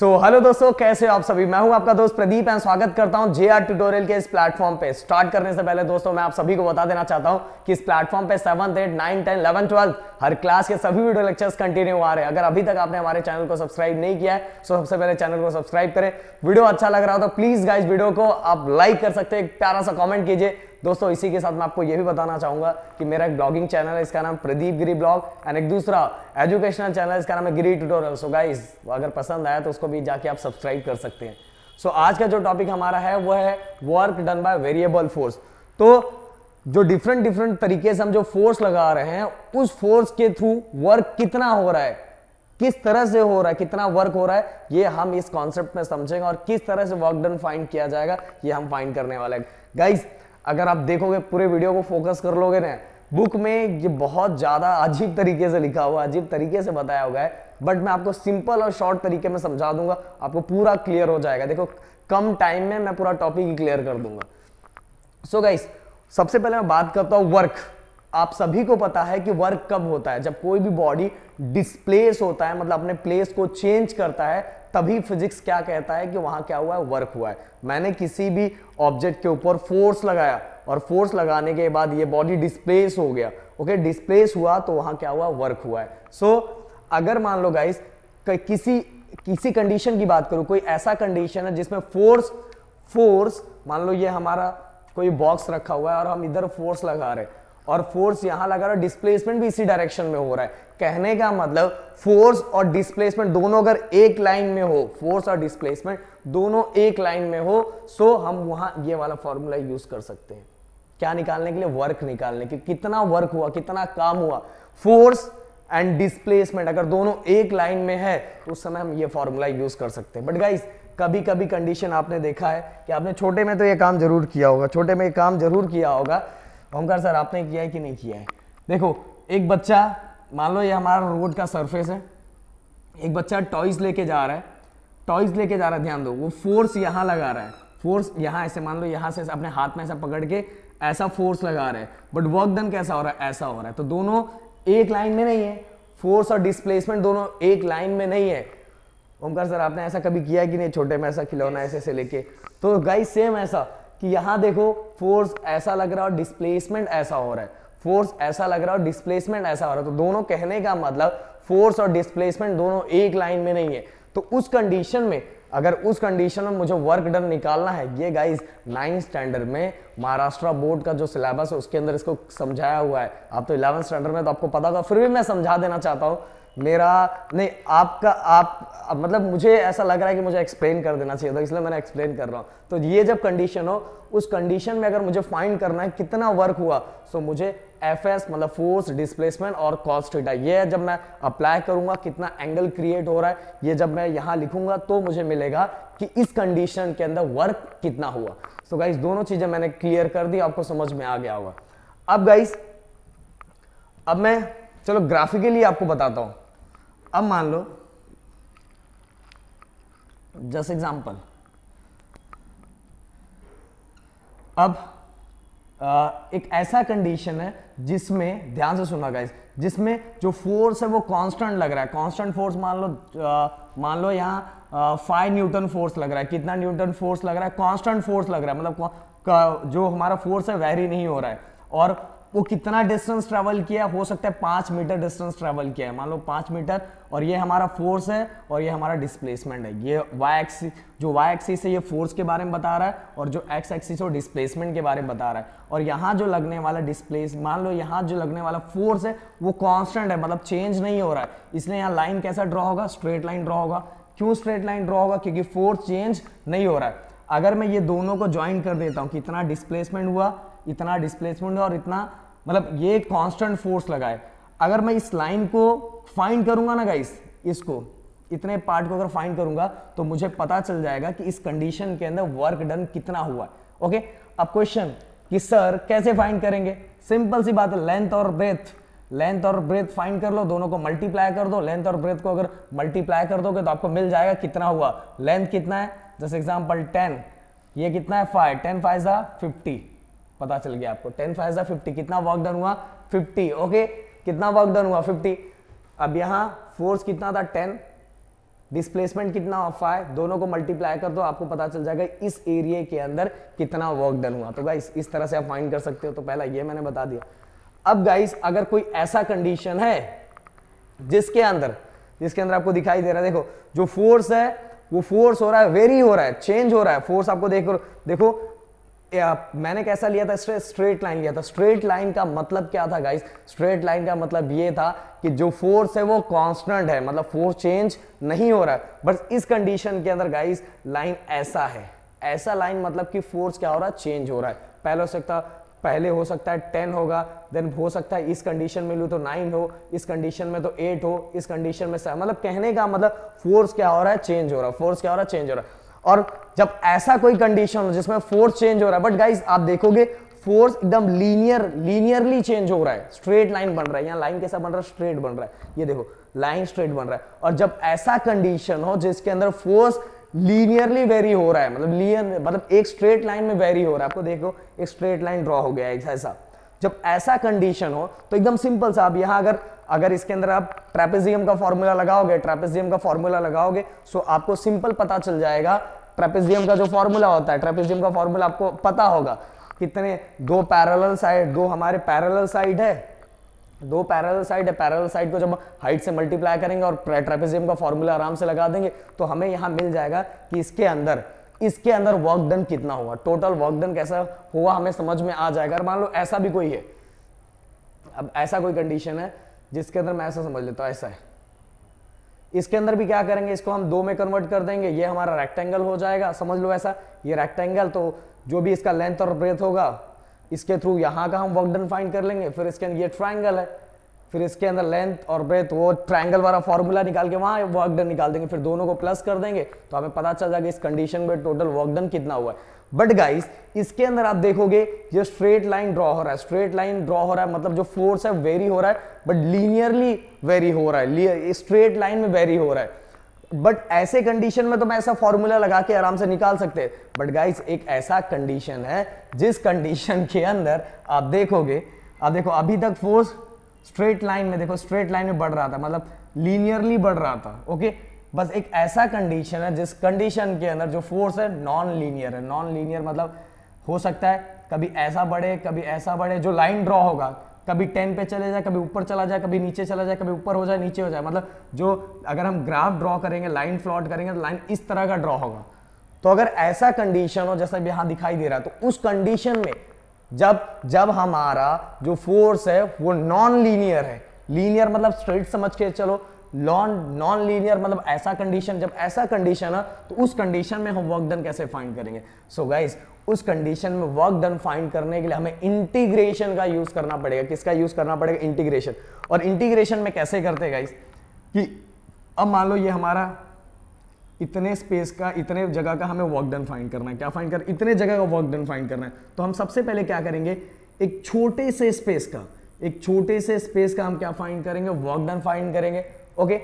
Hello दोस्तों, कैसे हो आप सभी। मैं हूं आपका दोस्त प्रदीप एंड स्वागत करता हूं जेआर ट्यूटोरियल के इस प्लेटफॉर्म पे। स्टार्ट करने से पहले दोस्तों मैं आप सभी को बता देना चाहता हूं कि इस प्लेटफॉर्म पे 7th 8 9 10 11 12 हर क्लास के सभी वीडियो लेक्चर्स कंटिन्यू आ रहे हैं। अगर अभी तक आपने हमारे चैनल को सब्सक्राइब नहीं किया है तो सबसे पहले चैनल को सब्सक्राइब करें। वीडियो अच्छा लग रहा हो तो प्लीज गाइस वीडियो को आप लाइक कर सकते हैं, एक प्यारा सा कॉमेंट कीजिए। दोस्तों इसी के साथ मैं आपको यह भी बताना चाहूंगा कि मेरा एक ब्लॉगिंग चैनल है, इसका नाम प्रदीप गिरी ब्लॉग, एंड एक दूसरा एजुकेशनल चैनल है, इसका नाम है गिरी ट्यूटोरियल। सो गाइस अगर पसंद आया तो उसको भी जाके आप सब्सक्राइब कर सकते हैं। सो आज का जो टॉपिक हमारा है वो है work done by variable force. तो जो डिफरेंट तरीके से हम जो फोर्स लगा रहे हैं उस फोर्स के थ्रू वर्क कितना हो रहा है, किस तरह से हो रहा है, कितना वर्क हो रहा है, ये हम इस कॉन्सेप्ट में समझेंगे और किस तरह से वर्क डन फाइंड किया जाएगा ये हम फाइंड करने वाले हैं। गाइस अगर आप देखोगे पूरे वीडियो को फोकस कर लोगे ना, बुक में ये बहुत ज्यादा अजीब तरीके से लिखा हुआ, अजीब तरीके से बताया हुआ है, बट मैं आपको सिंपल और शॉर्ट तरीके में समझा दूंगा, आपको पूरा क्लियर हो जाएगा। देखो कम टाइम में मैं पूरा टॉपिक ही क्लियर कर दूंगा। सो गाइस सबसे पहले मैं बात करता हूं वर्क। आप सभी को पता है कि वर्क कब होता है, जब कोई भी बॉडी डिस्प्लेस होता है, मतलब अपने प्लेस को चेंज करता है, तभी फिजिक्स क्या कहता है कि वहां क्या हुआ है, वर्क हुआ है। मैंने किसी भी ऑब्जेक्ट के ऊपर फोर्स लगाया और फोर्स लगाने के बाद ये बॉडी डिस्प्लेस हो गया, ओके, डिस्प्लेस हुआ तो वहां क्या हुआ, वर्क हुआ है। सो अगर मान लो गाइस किसी कंडीशन की बात करूं, कोई ऐसा कंडीशन है जिसमें फोर्स मान लो ये हमारा कोई बॉक्स रखा हुआ है और हम इधर फोर्स लगा रहे हैं और फोर्स यहां लगा रहा है, डिस्प्लेसमेंट भी इसी डायरेक्शन में हो रहा है। कहने का मतलब फोर्स और डिस्प्लेसमेंट दोनों अगर एक लाइन में हो, फोर्स और डिस्प्लेसमेंट दोनों एक लाइन में हो, सो हम वहां ये वाला फॉर्मूला यूज कर सकते हैं। क्या निकालने के लिए, वर्क निकालने के, कितना वर्क हुआ, कितना काम हुआ। फोर्स एंड डिस्प्लेसमेंट अगर दोनों एक लाइन में है तो उस समय हम ये फॉर्मूला यूज कर सकते हैं। बट गाइस कभी कभी कंडीशन आपने देखा है कि आपने छोटे में तो ये काम जरूर किया होगा, छोटे में ये काम जरूर किया होगा। ओमकार सर आपने किया है कि नहीं किया है? देखो एक बच्चा, मान लो ये हमारा रोड का सरफेस है, एक बच्चा टॉयज लेके जा रहा है, ध्यान दो, वो फोर्स यहां लगा रहा है, फोर्स यहां ऐसे मान लो यहां से अपने हाथ में ऐसा पकड़ के ऐसा फोर्स लगा रहे हैं, बट वर्क डन कैसा हो रहा है, ऐसा हो रहा है। तो दोनों एक लाइन में नहीं है, फोर्स और डिस्प्लेसमेंट दोनों एक लाइन में नहीं है। ओमकार सर आपने ऐसा कभी किया है कि नहीं, छोटे में ऐसा खिलौना ऐसे लेके? तो गाइस सेम ऐसा कि यहां देखो फोर्स ऐसा लग रहा है और डिस्प्लेसमेंट ऐसा हो रहा है, फोर्स ऐसा लग रहा है और डिस्प्लेसमेंट ऐसा हो रहा है। तो दोनों कहने का मतलब फोर्स और डिस्प्लेसमेंट दोनों एक लाइन में नहीं है। तो उस कंडीशन में, अगर उस कंडीशन में मुझे वर्क डन निकालना है, ये गाइस 9th स्टैंडर्ड में महाराष्ट्र बोर्ड का जो सिलेबस है उसके अंदर इसको समझाया हुआ है। आप तो 11th स्टैंडर्ड में तो आपको पता होगा, फिर भी मैं समझा देना चाहता हूं। मेरा नहीं, आपका आप मतलब मुझे ऐसा लग रहा है कि मुझे एक्सप्लेन कर देना चाहिए था, इसलिए मैंने एक्सप्लेन कर रहा हूं। तो ये जब कंडीशन हो, उस कंडीशन में अगर मुझे फाइंड करना है कितना वर्क हुआ, सो मुझे एफएस मतलब फोर्स, डिस्प्लेसमेंट और कॉस थीटा, ये जब मैं अप्लाई करूंगा कितना एंगल क्रिएट हो रहा है, ये जब मैं यहां लिखूंगा तो मुझे मिलेगा कि इस कंडीशन के अंदर वर्क कितना हुआ। सो गाइस दोनों चीजें मैंने क्लियर कर दी, आपको समझ में आ गया होगा। अब गाइस अब मैं चलो ग्राफिकली आपको बताता हूं। अब मान लो जस्ट एग्जांपल, अब एक ऐसा कंडीशन है जिसमें, ध्यान से सुना गाइस, जिसमें जो फोर्स है वो कांस्टेंट लग रहा है, कांस्टेंट फोर्स मान लो यहाँ 5 न्यूटन फोर्स लग रहा है। कितना न्यूटन फोर्स लग रहा है? कांस्टेंट फोर्स लग रहा है, मतलब जो हमारा फोर्स है वेरी नहीं हो रहा है। और वो कितना डिस्टेंस ट्रेवल किया, हो सकता है 5 मीटर डिस्टेंस ट्रेवल किया है, मान लो 5 मीटर, और ये हमारा फोर्स है और ये हमारा डिस्प्लेसमेंट है। ये वाई एक्सिस है ये फोर्स के बारे में बता रहा है, और जो एक्स एक्सिस है डिस्प्लेसमेंट के बारे में बता रहा है। और यहाँ जो लगने वाला मान लो यहाँ जो लगने वाला फोर्स है वो कांस्टेंट है, मतलब चेंज नहीं हो रहा है, इसलिए यहाँ लाइन कैसा ड्रॉ होगा, स्ट्रेट लाइन ड्रॉ होगा। क्यों स्ट्रेट लाइन ड्रॉ होगा? क्योंकि फोर्स चेंज नहीं हो रहा है। अगर मैं ये दोनों को ज्वाइन कर देता हूँ, कितना डिस्प्लेसमेंट हुआ, इतना डिस्प्लेसमेंट हुआ और इतना, मतलब ये कांस्टेंट फोर्स लगा है। अगर मैं इस लाइन को फाइंड करूंगा ना गाइस, इसको इतने पार्ट को अगर फाइंड करूंगा तो मुझे पता चल जाएगा कि इस कंडीशन के अंदर वर्क डन कितना हुआ है। ओके, अब क्वेश्चन कि सर कैसे फाइंड करेंगे? सिंपल सी बात है, लेंथ और ब्रेथ फाइंड कर लो, दोनों को मल्टीप्लाई कर दो। लेंथ और ब्रेथ को अगर मल्टीप्लाई कर दोगे तो आपको मिल जाएगा कितना हुआ। लेंथ कितना है, जैसे एग्जांपल 10, ये कितना है 5, 10 5 जा 50, पता चल गया आपको, 10 5 जा 50, कितना वर्क डन हुआ 50। ओके, कितना वर्क डन हुआ 50। अब यहां फोर्स कितना था 10, डिस्प्लेसमेंट कितना ऑफा है, दोनों को मल्टीप्लाई कर दो, आपको पता चल जाएगा इस एरिया के अंदर कितना वर्क डन हुआ। तो गाइस इस तरह से आप फाइंड कर सकते हो। तो पहला ये मैंने बता दिया। अब गाइस अगर कोई ऐसा कंडीशन है जिसके अंदर आपको दिखाई दे रहा है, देखो जो फोर्स है वो फोर्स हो रहा है, वेरी हो रहा है, चेंज हो रहा है फोर्स, आपको देखो मैंने कैसा लिया था, स्ट्रेट लाइन लिया था। स्ट्रेट लाइन का मतलब क्या था गाइस, स्ट्रेट लाइन का मतलब ये था कि जो फोर्स है वो कांस्टेंट है, मतलब फोर्स चेंज नहीं हो रहा है। बस इस कंडीशन के अंदर गाइस लाइन ऐसा है, ऐसा लाइन मतलब कि फोर्स क्या हो रहा है, चेंज हो रहा है। पहले हो सकता है 10 होगा, देन हो सकता है इस कंडीशन में लूं तो 9 हो, इस कंडीशन में तो 8 हो, इस कंडीशन में 7, मतलब कहने का मतलब फोर्स क्या हो रहा है, चेंज हो रहा है, फोर्स क्या हो रहा है, चेंज हो रहा है। और जब ऐसा कोई कंडीशन हो जिसमें फोर्स चेंज हो रहा है, बट गाइस आप देखोगे फोर्स एकदम लीनियरली चेंज हो रहा है, स्ट्रेट लाइन बन रहा है। यहाँ लाइन कैसा बन रहा है, स्ट्रेट बन रहा है, ये देखो लाइन स्ट्रेट बन रहा है। और जब ऐसा कंडीशन हो जिसके अंदर फोर्स लीनियरली वेरी हो रहा है, मतलब एक स्ट्रेट लाइन में वेरी हो रहा है, आपको देखो एक स्ट्रेट लाइन ड्रॉ हो गया है ऐसा। जब ऐसा कंडीशन हो तो एकदम सिंपल सा, आप यहां अगर इसके अंदर आप ट्रेपेजियम का फॉर्मूला लगाओगे सो आपको सिंपल पता चल जाएगा। ट्रेपेजियम का जो फॉर्मूला होता है, ट्रेपेजियम का फॉर्मूला आपको पता होगा, कितने दो हमारे पैरेलल साइड है, पैरेलल साइड को जब हाइट से मल्टीप्लाई करेंगे और ट्रेपेजियम का फॉर्मूला आराम से लगा देंगे तो हमें यहां मिल जाएगा कि इसके अंदर वर्क डन कितना हुआ, टोटल वर्क डन कैसा हुआ हमें समझ में आ जाएगा। मान लो ऐसा भी कोई है, अब ऐसा कोई कंडीशन है जिसके अंदर मैं ऐसा समझ लेता हूं, ऐसा है, इसके अंदर भी क्या करेंगे, इसको हम 2 में कन्वर्ट कर देंगे, ये हमारा रेक्टेंगल हो जाएगा, समझ लो ऐसा, ये रेक्टेंगल, तो जो भी इसका लेंथ और ब्रेथ होगा इसके थ्रू यहाँ का हम वर्क डन फाइंड कर लेंगे। फिर इसके अंदर ये ट्रायंगल है, फिर इसके अंदर लेंथ और ब्रेथ, वो ट्रायंगल वाला फॉर्मूला निकाल के वहां वर्क डन निकाल देंगे, फिर दोनों को प्लस कर देंगे तो हमें पता चल जाएगा इस कंडीशन में टोटल वर्क डन कितना हुआ है। बट गाइस इसके अंदर आप देखोगे ये स्ट्रेट लाइन ड्रॉ हो रहा है, मतलब जो फोर्स है वेरी हो रहा है, बट लीनियरली वेरी हो रहा है, स्ट्रेट लाइन में वेरी हो रहा है। बट ऐसे कंडीशन में तो मैं ऐसा फॉर्मूला लगा के आराम से निकाल सकते हैं। बट गाइस एक ऐसा कंडीशन है जिस कंडीशन के अंदर आप देखो अभी तक फोर्स स्ट्रेट लाइन में बढ़ रहा था, मतलब लीनियरली बढ़ रहा था। ओके, बस एक ऐसा कंडीशन है जिस कंडीशन के अंदर जो फोर्स है नॉन लीनियर मतलब हो सकता है कभी ऐसा बढ़े कभी ऐसा बढ़े, जो लाइन ड्रॉ होगा कभी 10 पे चले जाए, कभी ऊपर चला जाए, कभी नीचे चला जाए, कभी ऊपर हो जाए नीचे हो जाए, मतलब जो अगर हम ग्राफ ड्रॉ करेंगे, लाइन प्लॉट करेंगे तो लाइन इस तरह का ड्रॉ होगा। तो अगर ऐसा कंडीशन हो जैसा यहां दिखाई दे रहा है, तो उस कंडीशन में जब हमारा जो फोर्स है वो नॉन लीनियर है, लीनियर मतलब स्ट्रेट समझ के चलो, नॉन लीनियर मतलब ऐसा कंडीशन, जब ऐसा कंडीशन है तो उस कंडीशन में हम वर्क डन कैसे फाइंड करेंगे। सो गाइस उस कंडीशन में वर्क डन फाइंड करने के लिए हमें इंटीग्रेशन का यूज करना पड़ेगा। किसका यूज करना पड़ेगा, इंटीग्रेशन। और इंटीग्रेशन में कैसे करते हैं गाइस, कि अब मान लो ये हमारा इतने स्पेस का, इतने जगह का हमें वर्क डन फाइंड करना है, क्या फाइंड कर, इतने जगह का वर्क डन फाइंड करना है। तो हम सबसे पहले क्या करेंगे, एक छोटे से स्पेस का हम क्या फाइंड करेंगे, वर्क डन फाइंड करेंगे। ओके,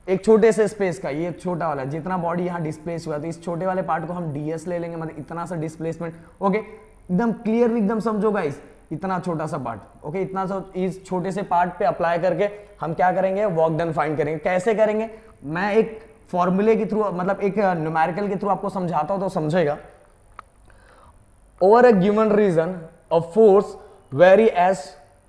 एक छोटे से स्पेस का, ये छोटा वाला जितना बॉडी यहाँ डिस्प्लेस हुआ, तो इस छोटे वाले पार्ट को हम ds ले लेंगे, मतलब इतना सा डिस्प्लेसमेंट। ओके, एकदम क्लियरली एकदम समझो गाइस, इतना छोटा सा पार्ट, ओके, इतना सा इस छोटे से पार्ट पे अप्लाई करके हम क्या करेंगे, वर्क डन फाइंड करेंगे। कैसे करेंगे, मैं एक फॉर्मूले के थ्रू, मतलब एक न्यूमेरिकल के थ्रू आपको समझाता हूं तो समझेगा। Over a given region of force vary as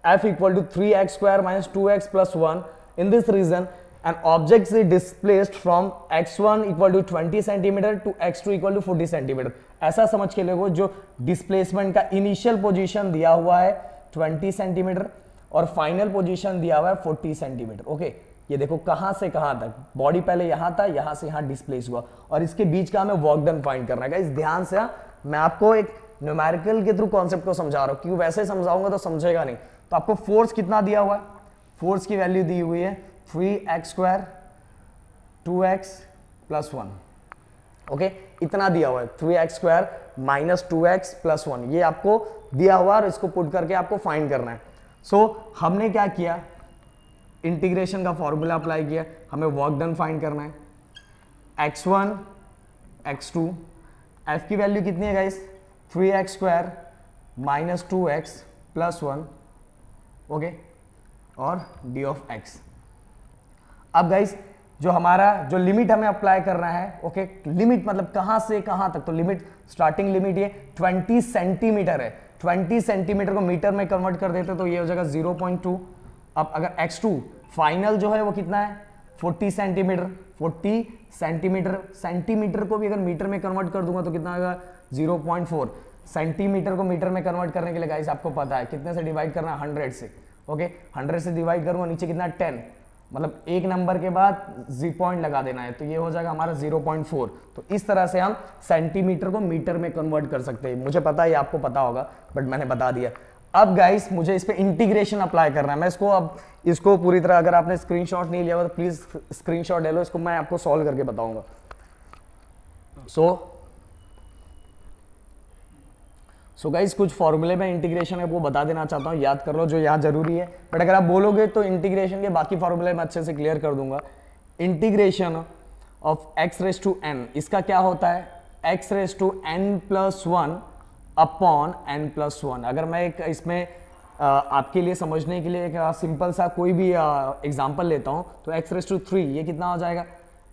F equal to 3x square minus 2x plus 1. In this region, an object is displaced from x1 equal to 20 centimeter to x2 equal to 40 centimeter. ऐसा समझ के लोगों, जो displacement का initial position दिया हुआ है 20 centimetre और फाइनल पोजीशन दिया हुआ है 40 सेंटीमीटर। ओके, ये देखो कहां से कहां तक बॉडी पहले यहां था, यहां से यहां डिस्प्लेस हुआ, और इसके बीच का हमें वर्क डन फाइंड करना है। इस ध्यान से मैं आपको एक न्यूमेरिकल के थ्रू कॉन्सेप्ट को समझा रहा हूं, क्योंकि वैसे समझाऊंगा तो समझेगा नहीं। तो आपको फोर्स कितना दिया हुआ है, फोर्स की वैल्यू दी हुई है 3x square 2x plus 1। Okay, इतना दिया हुआ है 3x square minus 2x plus 1, ये आपको दिया हुआ और इसको पुट करके आपको फाइंड करना है। सो हमने क्या किया, इंटीग्रेशन का फॉर्मूला अप्लाई किया, हमें वर्क डन फाइंड करना है। x1 x2, f की वैल्यू कितनी है guys, 3x square minus 2x plus 1, okay, और d ऑफ x। अब गाइस जो हमारा जो लिमिट हमें अप्लाई करना है, ओके, लिमिट मतलब कहां से कहां तक, तो लिमिट स्टार्टिंग लिमिट ये 20 सेंटीमीटर है। 20 सेंटीमीटर को मीटर में कन्वर्ट कर देते तो ये हो जाएगा 0.2। अब अगर x2 फाइनल जो है वो कितना है 40 सेंटीमीटर, 40 सेंटीमीटर, सेंटीमीटर को भी अगर मीटर में कन्वर्ट कर दूंगा तो कितना आएगा 0.4। सेंटीमीटर को मीटर में कन्वर्ट करने के लिए गाइस आपको पता है कितने से डिवाइड करना है, 100 से, ओके, 100 से डिवाइड करूंगा, नीचे कितना 10, मतलब एक नंबर के बाद जी पॉइंट लगा देना है, तो ये हो जाएगा हमारा 0.4। तो इस तरह से हम सेंटीमीटर को मीटर में कन्वर्ट कर सकते हैं। मुझे पता है आपको पता होगा बट मैंने बता दिया। अब गाइस मुझे इस पे इंटीग्रेशन अप्लाई करना है। मैं इसको पूरी तरह, अगर आपने स्क्रीनशॉट नहीं लिया हो तो प्लीज स्क्रीनशॉट ले लो, इसको मैं आपको सॉल्व करके बताऊंगा। सो गाइस कुछ फॉर्मूले में इंटीग्रेशन है वो बता देना चाहता हूँ, याद कर लो जो यहाँ जरूरी है, बट अगर आप बोलोगे तो इंटीग्रेशन के बाकी फॉर्मूले मैं अच्छे से क्लियर कर दूंगा। Integration of x raise to n, इसका क्या होता है x raise to n+1 upon n+1। अगर मैं एक इसमें आपके लिए समझने के लिए एक सिंपल सा कोई भी एग्जांपल लेता हूं तो x रेस टू 3 ये कितना हो जाएगा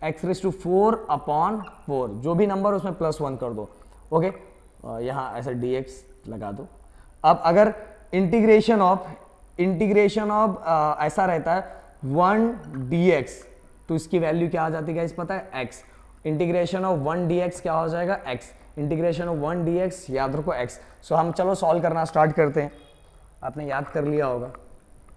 x रेस टू 4 अपॉन 4, जो भी नंबर उसमें +1 कर दो, ओके, यहाँ ऐसा dx लगा दो। अब अगर इंटीग्रेशन ऑफ ऐसा रहता है 1 dx, तो इसकी वैल्यू क्या आ जाती है इस पता है x। इंटीग्रेशन ऑफ 1 dx क्या हो जाएगा x, इंटीग्रेशन ऑफ 1 dx याद रखो x। सो हम चलो सॉल्व करना स्टार्ट करते हैं, आपने याद कर लिया होगा।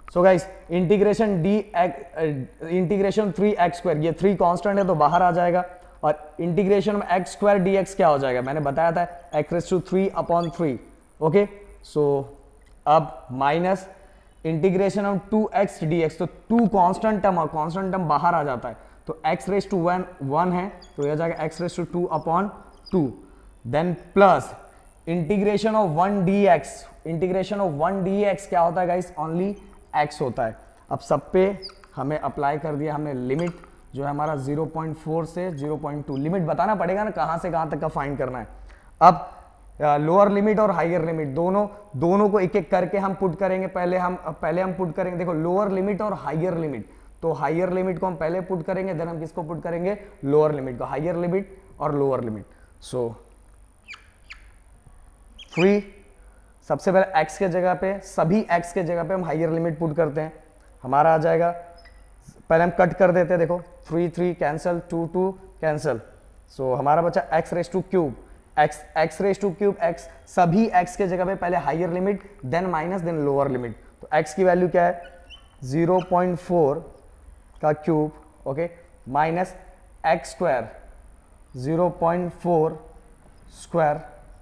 सो गाइस इंटीग्रेशन 3x², ये 3 कांस्टेंट है तो बाहर आ जाएगा, और इंटीग्रेशन में x² dx क्या हो जाएगा, मैंने बताया था x⁻³ ओके। सो अब minus integration of 2x dx, तो 2 कांस्टेंट टर्म बाहर आ जाता है, तो x⁻1 है तो यह जाएगा x⁻²/2, then plus integration of 1 dx, integration of 1 dx क्या होता है गाइस, ओनली x होता है। अब सब पे हमें अप्लाई कर दिया हमने लिमिट, जो है हमारा 0.4 से 0.2, लिमिट बताना पड़ेगा ना कहां से कहां तक का फाइंड करना है। अब लोअर लिमिट और हायर लिमिट दोनों को एक एक करके हम पुट करेंगे। पहले हम पुट करेंगे, देखो लोअर लिमिट और हायर लिमिट, तो हायर लिमिट को हम पहले पुट करेंगे, देन हम किसको पुट करेंगे, लोअर लिमिट को, हायर लिमिट और लोअर लिमिट। सो 3 सबसे पहले x के जगह पे, सभी x के जगह पे हम हायर लिमिट पुट करते हैं, हमारा आ जाएगा, पहले हम कट कर देते हैं, देखो 3 कैंसिल, 2 कैंसिल, सो हमारा बचा x⁻³ x, सभी x के जगह पे पहले higher limit then minus then lower limit, तो x की वैल्यू क्या है 0.4 का cube, okay, minus x² 0.4 square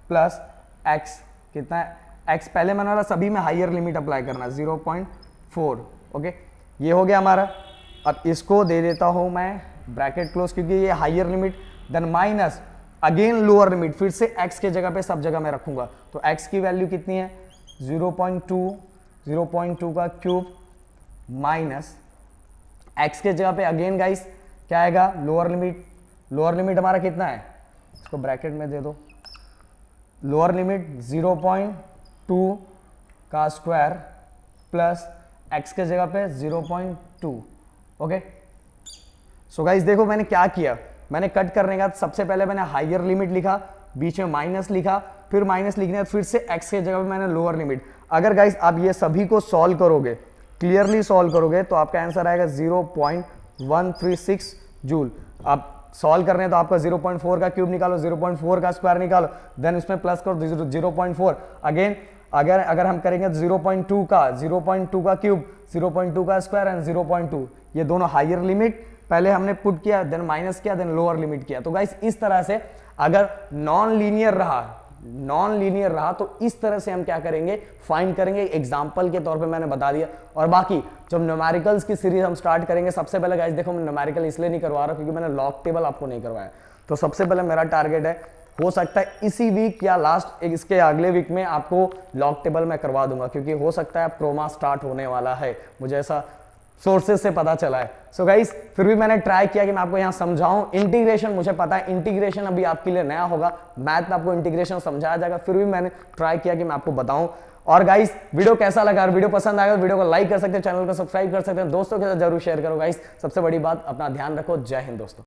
plus x कितना है, x पहले मैंने वाला सभी में हायर लिमिट अप्लाई करना 0.4, ओके, ये हो गया हमारा। अब इसको दे देता हूं मैं ब्रैकेट क्लोज, क्योंकि ये higher limit then minus again lower limit, फिर से x के जगह पे सब जगह मैं रखूंगा, तो x की वैल्यू कितनी है 0.2 का क्यूब माइनस x के जगह पे अगेन गाइस क्या आएगा, लोअर लिमिट हमारा कितना है, इसको ब्रैकेट में दे दो, लोअर लिमिट 0.2 का स्क्वायर प्लस x के जगह पे 0.2, ओके। सो गाइस देखो मैंने क्या किया, मैंने कट करने का सबसे पहले मैंने हायर लिमिट लिखा, बीच में माइनस लिखा, फिर माइनस लिखने फिर से x के जगह पे मैंने लोअर लिमिट। अगर गाइस आप ये सभी को सॉल्व करोगे, क्लियरली सॉल्व करोगे, तो आपका आंसर आएगा 0.136 जूल। आप सॉल्व करने तो आपका 0.4 का क्यूब निकालो, 0.4 का स्क्वायर निकालो, देन इसमें प्लस करो 0.4, अगेन अगर हम करेंगे 0.2 का क्यूब, 0.2 का स्क्वायर एंड 0.2, ये दोनों हायर लिमिट पहले हमने पुट किया, देन माइनस किया, देन लोअर लिमिट किया। तो गाइस इस तरह से अगर नॉन लीनियर रहा तो इस तरह से हम क्या करेंगे, फाइंड करेंगे, एग्जांपल के तौर पे मैंने बता दिया। और बाकी जब न्यूमेरिकल्स की सीरीज हम स्टार्ट करेंगे, सबसे पहले गाइस देखो मैं न्यूमेरिकल इसलिए नहीं करवा रहा क्योंकि मैंने लॉग टेबल आपको नहीं करवाया, तो सबसे पहले मेरा टारगेट है, हो सकता है इसी वीक या लास्ट इसके अगले वीक में आपको लॉग टेबल में करवा दूंगा, क्योंकि हो सकता है प्रोमा स्टार्ट होने वाला है, मुझे ऐसा सोर्सेज से पता चला है। सो गाइस फिर भी मैंने ट्राई किया कि मैं आपको यहाँ समझाऊं। इंटीग्रेशन मुझे पता है, इंटीग्रेशन अभी आपके लिए नया होगा, मैथ में आपको इंटीग्रेशन समझाया जाएगा, फिर भी मैंने ट्राई किया कि मैं आपको बताऊं। और गाइस वीडियो कैसा लगा, अगर वीडियो पसंद आएगा तो वीडियो को लाइक कर सकते हैं, चैनल को सब्सक्राइब कर सकते हैं, दोस्तों के साथ जरूर शेयर करो गाइस। सबसे बड़ी बात, अपना ध्यान रखो। जय हिंद दोस्तों।